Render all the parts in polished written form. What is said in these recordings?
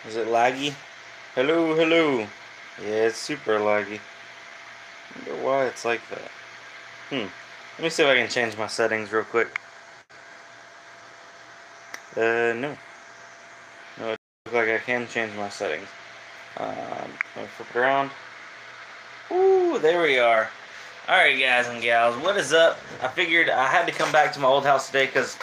Is it laggy? Hello, hello. Yeah, it's super laggy. I wonder why it's like that. Let me see if I can change my settings real quick. No. No, it looks like I can change my settings. Let me flip it around. Ooh, there we are. Alright, guys and gals, what is up? I figured I had to come back to my old house today because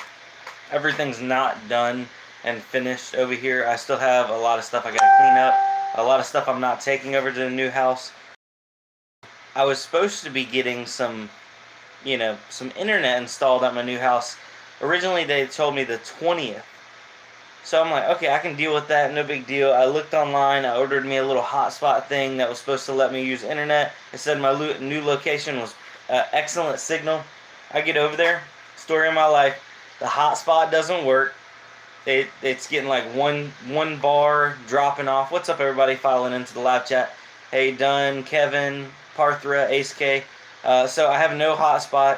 everything's not done and finished over here. I still have a lot of stuff I gotta clean up. A lot of stuff I'm not taking over to the new house. I was supposed to be getting some internet installed at my new house. Originally, they told me the 20th. So I'm like, okay, I can deal with that, no big deal. I looked online, I ordered me a little hotspot thing that was supposed to let me use internet. It said my new location was excellent signal. I get over there, story of my life, the hotspot doesn't work. It's getting like one bar dropping off. What's up, everybody filing into the live chat? Hey, Dunn, Kevin, Parthra, Ace K. So I have no hotspot,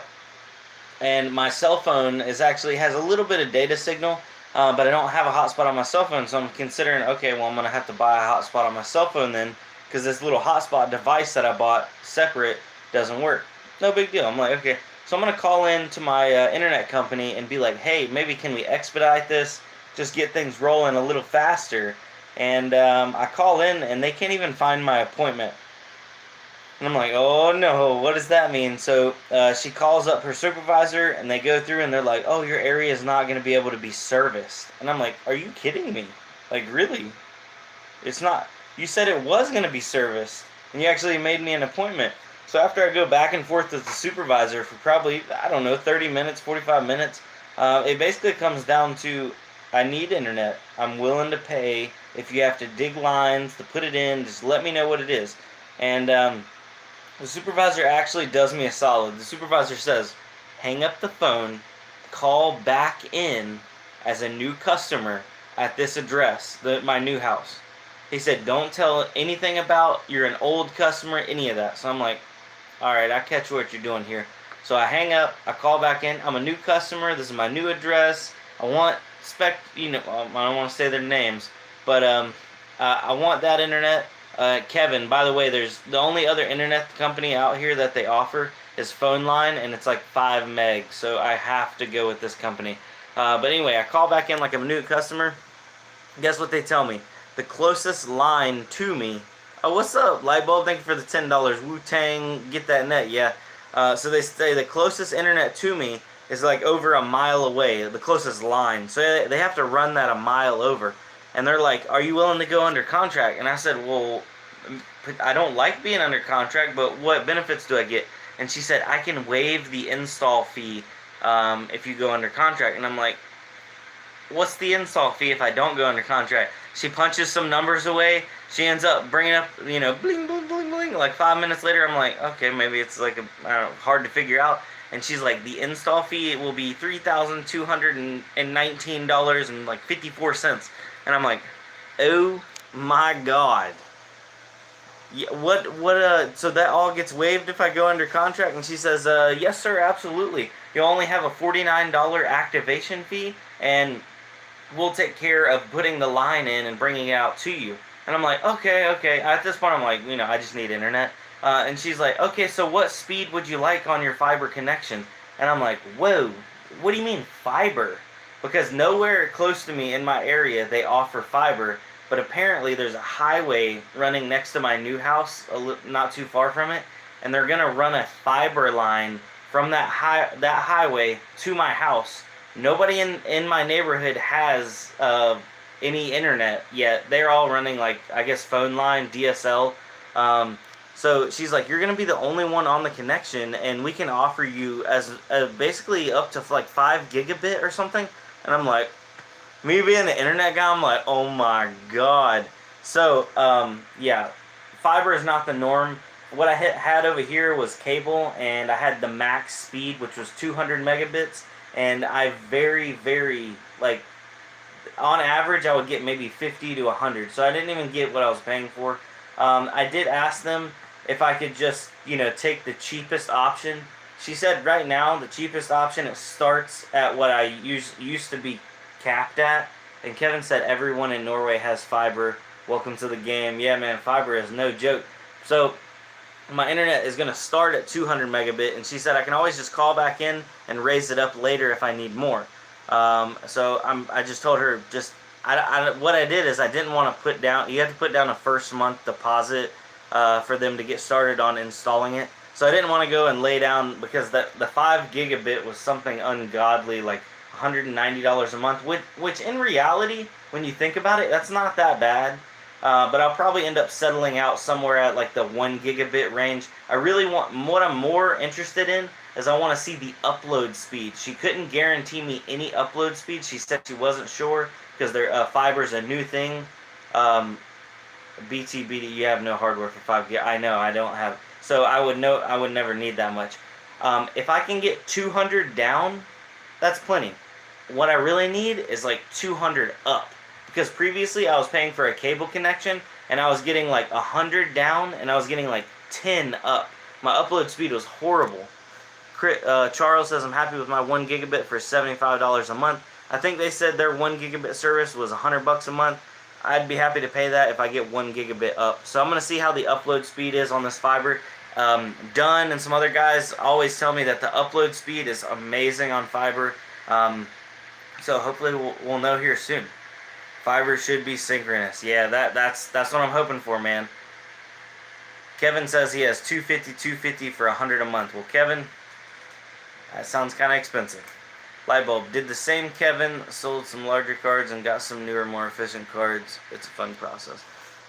and my cell phone has a little bit of data signal, but I don't have a hotspot on my cell phone. So I'm considering, okay, well, I'm gonna have to buy a hotspot on my cell phone then, because this little hotspot device that I bought separate doesn't work. No big deal. I'm like, okay, so I'm gonna call in to my internet company and be like, hey, maybe can we expedite this, just get things rolling a little faster. And I call in and they can't even find my appointment. And I'm like, oh no, what does that mean? So she calls up her supervisor and they go through and they're like, oh, your area is not going to be able to be serviced. And I'm like, are you kidding me? Like, really? It's not. You said it was going to be serviced and you actually made me an appointment. So after I go back and forth with the supervisor for probably, I don't know, 30 minutes, 45 minutes, it basically comes down to I need internet. I'm willing to pay. If you have to dig lines to put it in, just let me know what it is. And the supervisor actually does me a solid. The supervisor says, hang up the phone, call back in as a new customer at this address, my new house. He said, don't tell anything about you're an old customer, any of that. So I'm like, all right, I catch what you're doing here. So I hang up, I call back in. I'm a new customer. This is my new address. I want I don't want to say their names, but I want that internet. Kevin, by the way, there's the only other internet company out here that they offer is Phone Line, and it's like 5 meg, so I have to go with this company. But anyway, I call back in like I'm a new customer. Guess what they tell me? The closest line to me. Oh, what's up, Lightbulb? Thank you for the $10. Wu Tang, get that net, yeah. So they say the closest internet to me is like over a mile away, the closest line. So they have to run that a mile over. And they're like, are you willing to go under contract? And I said, well, I don't like being under contract, but what benefits do I get? And she said, I can waive the install fee if you go under contract. And I'm like, what's the install fee if I don't go under contract? She punches some numbers away. She ends up bringing up, bling, bling, bling, bling. Like 5 minutes later, I'm like, okay, maybe it's like, I don't know, hard to figure out. And she's like, the install fee will be $3,219 and like 54 cents. And I'm like, oh my god. Yeah, so that all gets waived if I go under contract? And she says, yes, sir, absolutely. You'll only have a $49 activation fee, and we'll take care of putting the line in and bringing it out to you. And I'm like, okay, okay. At this point, I'm like, I just need internet. And she's like, okay, so what speed would you like on your fiber connection? And I'm like, whoa, what do you mean fiber? Because nowhere close to me in my area they offer fiber, but apparently there's a highway running next to my new house, not too far from it, and they're gonna run a fiber line from that highway to my house. Nobody in my neighborhood has any internet yet. They're all running like, I guess, phone line, DSL. So she's like, you're gonna be the only one on the connection, and we can offer you as basically up to like 5 gigabit or something. And I'm like, me being the internet guy, I'm like, oh my god. So yeah, fiber is not the norm. What I had over here was cable, and I had the max speed, which was 200 megabits. And I very, like, on average, I would get maybe 50 to 100. So I didn't even get what I was paying for. I did ask them if I could just, take the cheapest option. She said right now, the cheapest option, it starts at what I used to be capped at. And Kevin said everyone in Norway has fiber. Welcome to the game. Yeah, man, fiber is no joke. So my internet is going to start at 200 megabit, and she said I can always just call back in and raise it up later if I need more. I just told her what I did is I didn't want to put down. You have to put down a first month deposit for them to get started on installing it. So I didn't want to go and lay down because the 5 gigabit was something ungodly, like $190 a month, which in reality, when you think about it, that's not that bad. But I'll probably end up settling out somewhere at like the 1 gigabit range. I really want, what I'm more interested in is I want to see the upload speed. She couldn't guarantee me any upload speed. She said she wasn't sure because their fiber's a new thing. BT, you have no hardware for 5 gig. I know, I don't have. So I would never need that much. If I can get 200 down, that's plenty. What I really need is like 200 up. Because previously I was paying for a cable connection and I was getting like 100 down and I was getting like 10 up. My upload speed was horrible. Charles says I'm happy with my 1 gigabit for $75 a month. I think they said their 1 gigabit service was $100 a month. I'd be happy to pay that if I get 1 gigabit up. So I'm going to see how the upload speed is on this fiber. Dunn and some other guys always tell me that the upload speed is amazing on fiber. So hopefully we'll know here soon. Fiber should be synchronous. Yeah, that's what I'm hoping for, man. Kevin says he has $250 for $100 a month. Well, Kevin, that sounds kind of expensive. Lightbulb did the same. Kevin sold some larger cards and got some newer, more efficient cards. It's a fun process.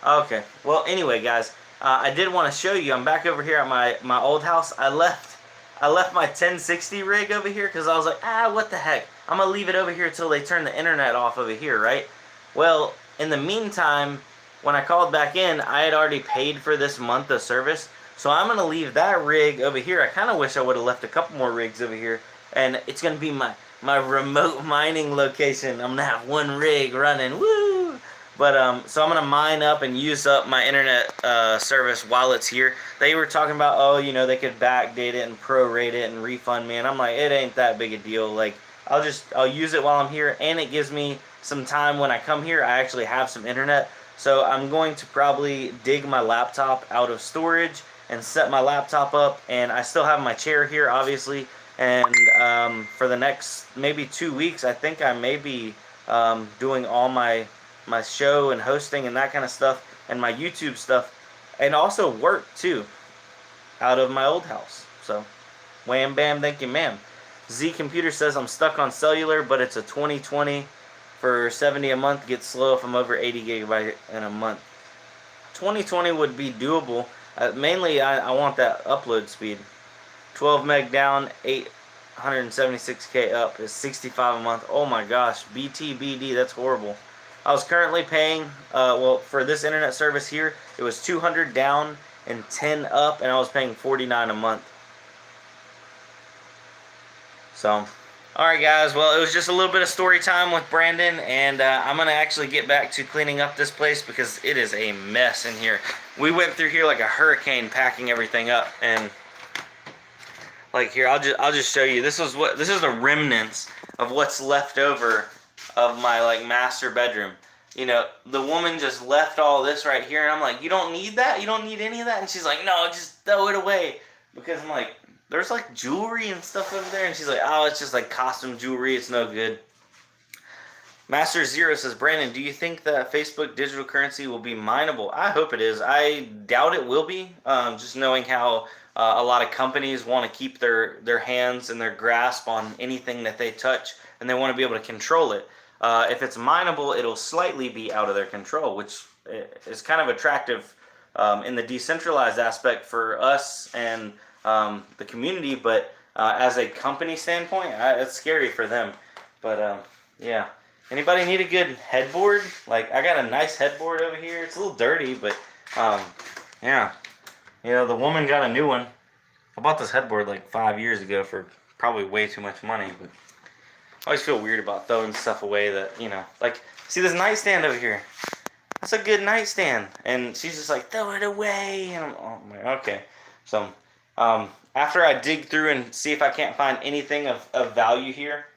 Okay. Well, anyway, guys, I did want to show you. I'm back over here at my old house. I left my 1060 rig over here because I was like, what the heck? I'm gonna leave it over here until they turn the internet off over here, right? Well, in the meantime, when I called back in, I had already paid for this month of service. So I'm going to leave that rig over here. I kind of wish I would have left a couple more rigs over here. And it's going to be my remote mining location. I'm going to have one rig running. Woo! But, so I'm going to mine up and use up my internet service while it's here. They were talking about, oh, you know, they could backdate it and prorate it and refund me. And I'm like, it ain't that big a deal. Like, I'll use it while I'm here. And it gives me some time when I come here. I actually have some internet. So I'm going to probably dig my laptop out of storage and set my laptop up. And I still have my chair here, obviously. And for the next maybe 2 weeks, I think I may be doing all my show and hosting and that kind of stuff and my YouTube stuff. And also work, too, out of my old house. So, wham, bam, thank you, ma'am. Z Computer says I'm stuck on cellular, but it's a 2020 for $70 a month. Gets slow if I'm over 80 gigabyte in a month. 2020 would be doable. Mainly, I want that upload speed. 12 meg down, 876K up is 65 a month. Oh my gosh, BTBD, that's horrible. I was currently paying, well, for this internet service here, it was 200 down and 10 up, and I was paying $49 a month. So, alright guys, well, it was just a little bit of story time with Brandon, and I'm going to actually get back to cleaning up this place because it is a mess in here. We went through here like a hurricane packing everything up, and like here, I'll just show you. This is the remnants of what's left over of my like master bedroom. You know, the woman just left all this right here, and I'm like, you don't need that? You don't need any of that? And she's like, no, just throw it away. Because I'm like, there's like jewelry and stuff over there, and she's like, oh, it's just like costume jewelry, it's no good. Master Zero says, Brandon, do you think that Facebook digital currency will be mineable? I hope it is. I doubt it will be, just knowing how a lot of companies want to keep their hands and their grasp on anything that they touch, and they want to be able to control it. If it's mineable, it'll slightly be out of their control, which is kind of attractive in the decentralized aspect for us and the community, but as a company standpoint, it's scary for them. But yeah. Anybody need a good headboard? Like, I got a nice headboard over here. It's a little dirty, but yeah. You know, the woman got a new one. I bought this headboard like 5 years ago for probably way too much money, but I always feel weird about throwing stuff away that, you know, like, see this nightstand over here? That's a good nightstand. And she's just like, throw it away. And I'm like, okay. So, after I dig through and see if I can't find anything of value here,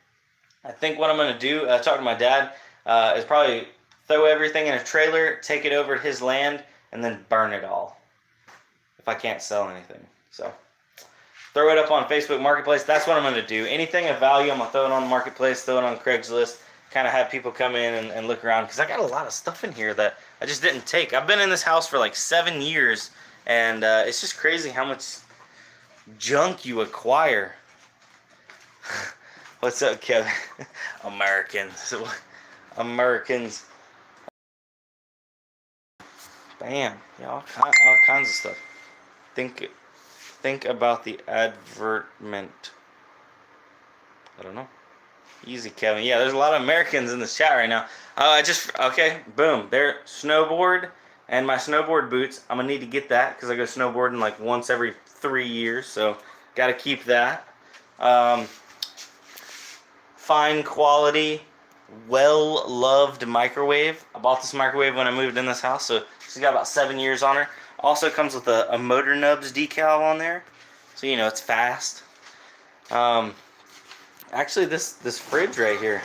I think what I'm going to do, talk to my dad, is probably throw everything in a trailer, take it over to his land, and then burn it all. If I can't sell anything. So throw it up on Facebook Marketplace. That's what I'm going to do. Anything of value, I'm going to throw it on the Marketplace, throw it on Craigslist, kind of have people come in and look around. Because I got a lot of stuff in here that I just didn't take. I've been in this house for like 7 years, and it's just crazy how much junk you acquire. What's up, Kevin? Americans. Americans. Bam. Yeah, all kinds of stuff. Think about the advertisement. I don't know. Easy, Kevin. Yeah, there's a lot of Americans in this chat right now. Okay, boom. There, snowboard and my snowboard boots. I'm going to need to get that because I go snowboarding like once every 3 years. So, got to keep that. Fine quality, well-loved microwave. I bought this microwave when I moved in this house, so she's got about 7 years on her. Also comes with a Motor Nubs decal on there, so you know it's fast. Actually, this fridge right here,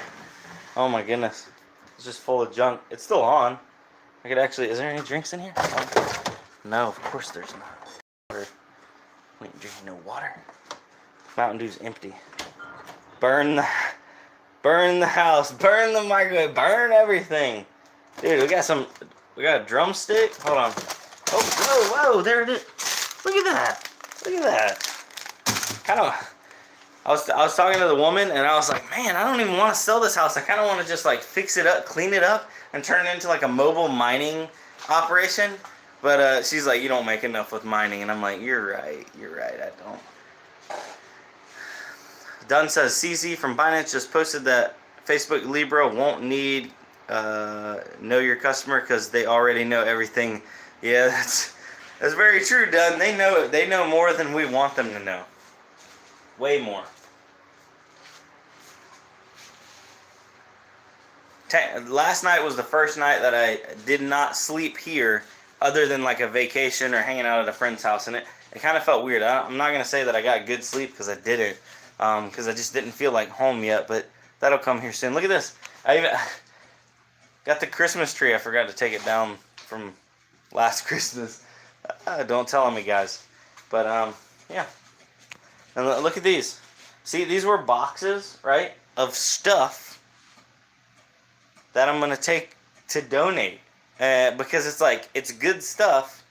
oh my goodness, it's just full of junk. It's still on. I could actually, is there any drinks in here? No, of course there's not. Water. We ain't drinking no water. Mountain Dew's empty. Burn the house, burn the microwave, burn everything. Dude, we got a drumstick. Hold on. Oh, whoa, there it is. Look at that. Look at that. I was talking to the woman, and I was like, man, I don't even want to sell this house. I kind of want to just like fix it up, clean it up, and turn it into like a mobile mining operation. But she's like, you don't make enough with mining. And I'm like, you're right, I don't. Dunn says, CZ from Binance just posted that Facebook Libra won't need know your customer because they already know everything. Yeah, that's very true, Dunn. They know more than we want them to know. Way more. Last night was the first night that I did not sleep here other than like a vacation or hanging out at a friend's house. And it kind of felt weird. I'm not going to say that I got good sleep because I didn't. Because I just didn't feel like home yet. But that'll come here soon. Look at this. I even got the Christmas tree. I forgot to take it down from last Christmas. Don't tell me, guys. But, yeah. And look at these. See, these were boxes, right, of stuff that I'm going to take to donate. Because it's like, it's good stuff,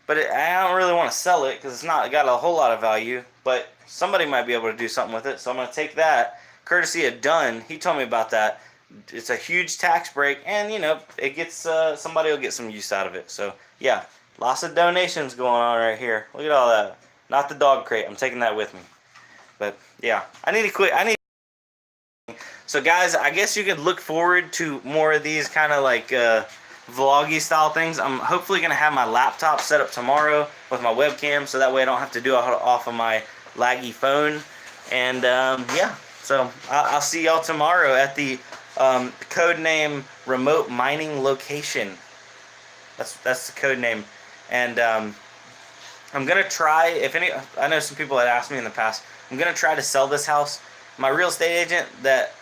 but I don't really want to sell it because it's not got a whole lot of value. But somebody might be able to do something with it. So I'm going to take that, courtesy of Dunn. He told me about that. It's a huge tax break, and, you know, it gets somebody will get some use out of it. So, yeah, lots of donations going on right here. Look at all that. Not the dog crate. I'm taking that with me. But, yeah, I need to quit. So, guys, I guess you could look forward to more of these kind of like vloggy style things. I'm hopefully going to have my laptop set up tomorrow with my webcam, so that way I don't have to do it off of my laggy phone. And, yeah, so I'll see y'all tomorrow at the code name Remote Mining Location. That's the code name. And I'm going to try, I know some people had asked me in the past, I'm going to try to sell this house. My real estate agent that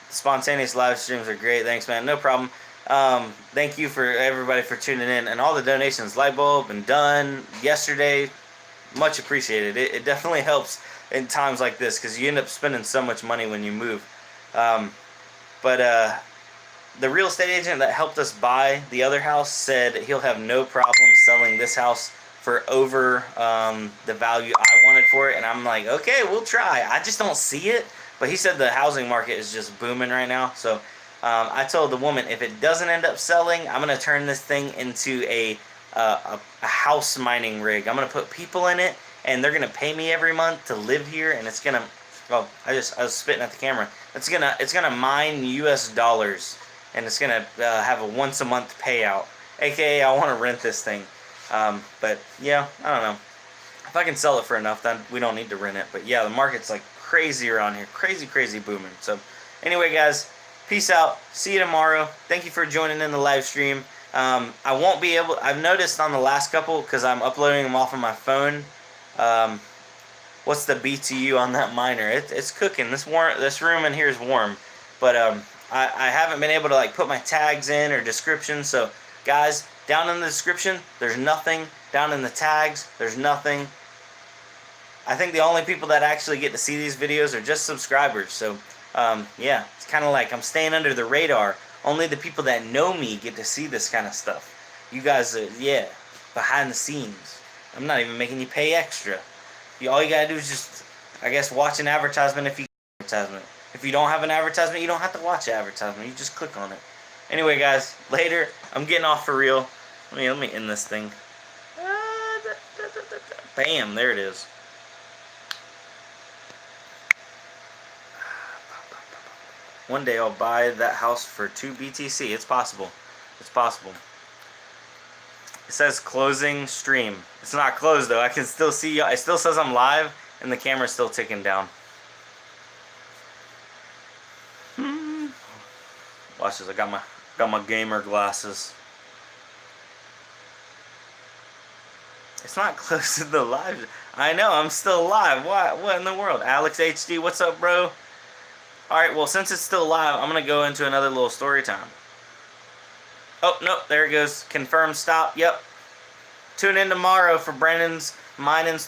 spontaneous live streams are great. Thanks, man. No problem. Thank you for everybody for tuning in and all the donations. Lightbulb and Dunn yesterday, much appreciated. It definitely helps in times like this because you end up spending so much money when you move. But the real estate agent that helped us buy the other house said he'll have no problem selling this house for over the value I wanted for it. And I'm like, okay, we'll try. I just don't see it. But he said the housing market is just booming right now. So I told the woman, if it doesn't end up selling, I'm going to turn this thing into a house mining rig. I'm going to put people in it, and they're going to pay me every month to live here. And it's going to, oh, I was spitting at the camera. It's gonna mine U.S. dollars, and it's going to have a once a month payout. AKA, I want to rent this thing. But yeah, I don't know. If I can sell it for enough, then we don't need to rent it. But yeah, the market's like crazy around here. Crazy booming. So anyway, guys, peace out. See you tomorrow. Thank you for joining in the live stream. I won't be able, I've noticed on the last couple, because I'm uploading them off of my phone, what's the BTU on that miner? It's cooking. This room in here is warm. But I haven't been able to like put my tags in or description. So guys, down in the description, there's nothing. Down in the tags, there's nothing. I think the only people that actually get to see these videos are just subscribers. So yeah, it's kind of like I'm staying under the radar. Only the people that know me get to see this kind of stuff. You guys are, yeah, behind the scenes. I'm not even making you pay extra. All you gotta do is just, I guess, watch an advertisement if you get an advertisement. If you don't have an advertisement, you don't have to watch an advertisement. You just click on it. Anyway, guys, later. I'm getting off for real. Let me end this thing. Bam, there it is. One day I'll buy that house for 2 BTC. It's possible. It's possible. It says closing stream. It's not closed though. I can still see y'all. It still says I'm live and the camera's still ticking down. Watch this. I got my gamer glasses. It's not close to the live. I know, I'm still live. What in the world? Alex HD, what's up, bro? Alright, well, since it's still live, I'm going to go into another little story time. Oh, no, there it goes. Confirm stop. Yep. Tune in tomorrow for Brandon's Mine and